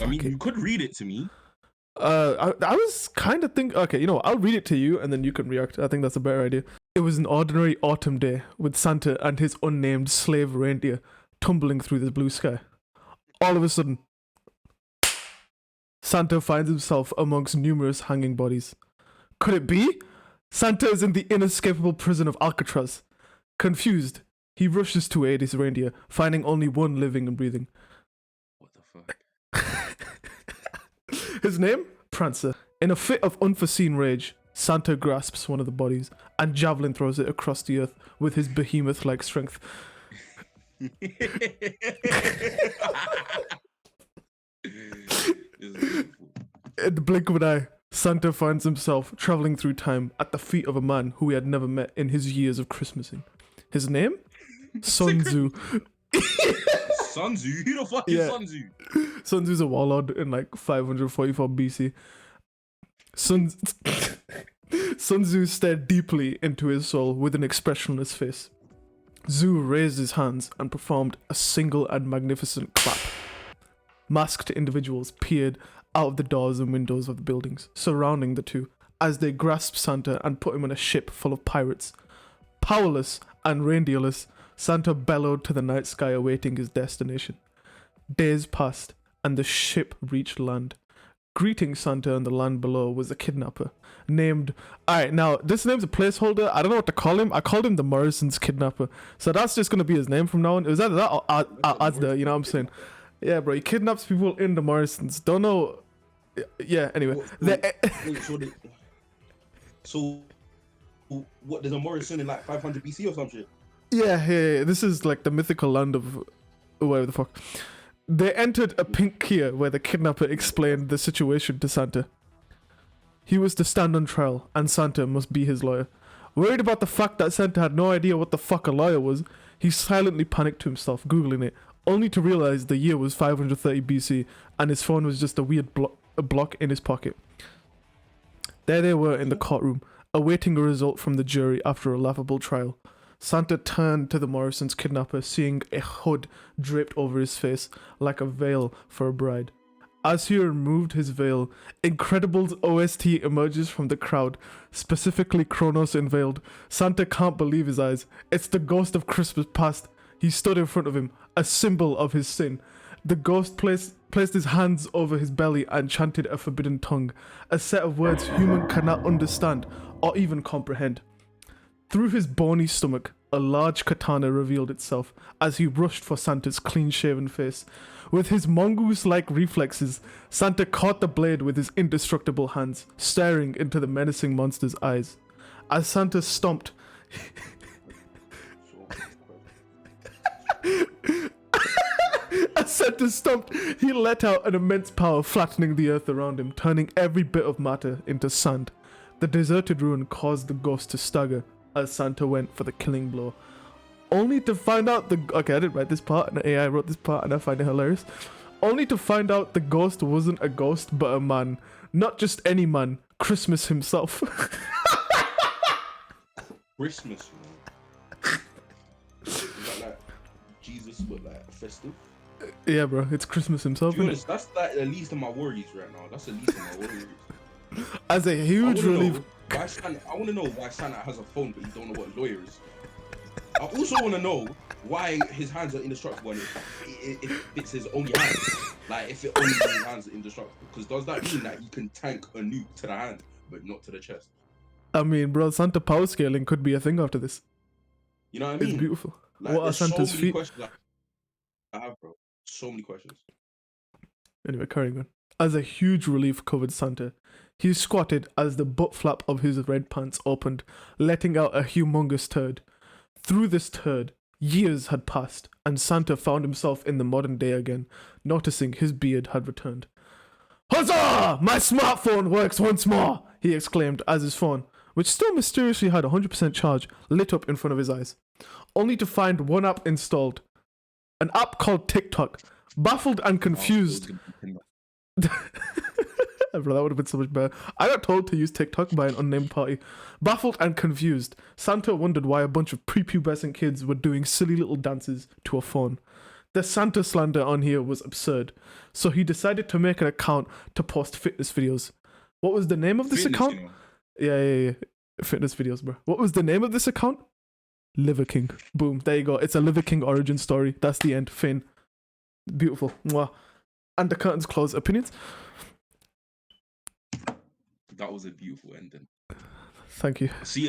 I mean, Fuck it. you could read it to me. I was kind of thinking, okay, you know, I'll read it to you and then you can react. I think that's a better idea. It was an ordinary autumn day with Santa and his unnamed slave reindeer tumbling through the blue sky. All of a sudden, Santa finds himself amongst numerous hanging bodies. Could it be? Santa is in the inescapable prison of Alcatraz. Confused, he rushes to aid his reindeer, finding only one living and breathing. What the fuck? His name? Prancer. In a fit of unforeseen rage, Santa grasps one of the bodies and javelin throws it across the earth with his behemoth-like strength. In the blink of an eye, Santa finds himself traveling through time at the feet of a man who he had never met in his years of Christmasing. His name? Sun Tzu. Sun Tzu? Who the fuck is Sun Tzu? Sun Tzu's a warlord in like 544 BC. Sun Tzu stared deeply into his soul with an expressionless face. Tzu raised his hands and performed a single and magnificent clap. Masked individuals peered out of the doors and windows of the buildings surrounding the two as they grasped Santa and put him on a ship full of pirates. Powerless and reindeerless, Santa bellowed to the night sky awaiting his destination. Days passed and the ship reached land. Greeting Santa on the land below was a kidnapper named... Alright, now, this name's a placeholder. I don't know what to call him. I called him the Morrison's kidnapper. So that's just going to be his name from now on. It was either that or Asda, you know what I'm saying? Yeah, bro, he kidnaps people in the Morrisons. Don't know... Yeah, anyway. So, what, there's a Morrison in like 500 BC or some shit? Yeah. This is like the mythical land of... whatever the fuck. They entered a pink Kia where the kidnapper explained the situation to Santa. He was to stand on trial, and Santa must be his lawyer. Worried about the fact that Santa had no idea what the fuck a lawyer was, he silently panicked to himself, googling it, only to realize the year was 530 BC, and his phone was just a weird block in his pocket. There they were in the courtroom, awaiting a result from the jury after a laughable trial. Santa turned to the Morrison's kidnapper, seeing a hood draped over his face like a veil for a bride. As he removed his veil, Incredible's OST emerges from the crowd, specifically Kronos unveiled. Santa can't believe his eyes. It's the ghost of Christmas past. He stood in front of him, a symbol of his sin. The ghost placed his hands over his belly and chanted a forbidden tongue, a set of words human cannot understand or even comprehend. Through his bony stomach, a large katana revealed itself as he rushed for Santa's clean-shaven face. With his mongoose-like reflexes, Santa caught the blade with his indestructible hands, staring into the menacing monster's eyes. As Santa stomped... he let out an immense power, flattening the earth around him, turning every bit of matter into sand. The deserted ruin caused the ghost to stagger as Santa went for the killing blow. Only to find out okay, I didn't write this part, and AI wrote this part, and I find it hilarious. Only to find out the ghost wasn't a ghost, but a man. Not just any man, Christmas himself. Christmas, man. Is that like Jesus, but like festive? Yeah, bro, it's Christmas himself, To be honest, that's like the least of my worries right now. That's the least of my worries. As a huge relief. I want to know why Santa has a phone, but you don't know what a lawyer is. I also want to know why his hands are indestructible and if it's his only hand. Like, if it only his hands are indestructible. Because does that mean that you can tank a nuke to the hand, but not to the chest? I mean, bro, Santa power scaling could be a thing after this. You know what I mean? It's beautiful. Like, what are Santa's so many feet? questions I have, bro. So many questions. Anyway, carrying on. As a huge relief covered Santa, he squatted as the butt flap of his red pants opened, letting out a humongous turd. Through this turd, years had passed, and Santa found himself in the modern day again, noticing his beard had returned. Huzzah! My smartphone works once more! He exclaimed as his phone, which still mysteriously had 100% charge, lit up in front of his eyes. Only to find one app installed. An app called TikTok. Baffled and confused... Bro, that would have been so much better. I got told to use TikTok by an unnamed party. Baffled and confused, Santa wondered why a bunch of prepubescent kids were doing silly little dances to a phone. the Santa slander on here was absurd. So he decided to make an account to post fitness videos. What was the name of this Fitness, account? you know. Yeah. Fitness videos, bro. What was the name of this account? Liver King. Boom. There you go. It's a Liver King origin story. That's the end. Finn. Beautiful. Mwah. And the curtains close. Opinions? That was a beautiful ending. Thank you. See,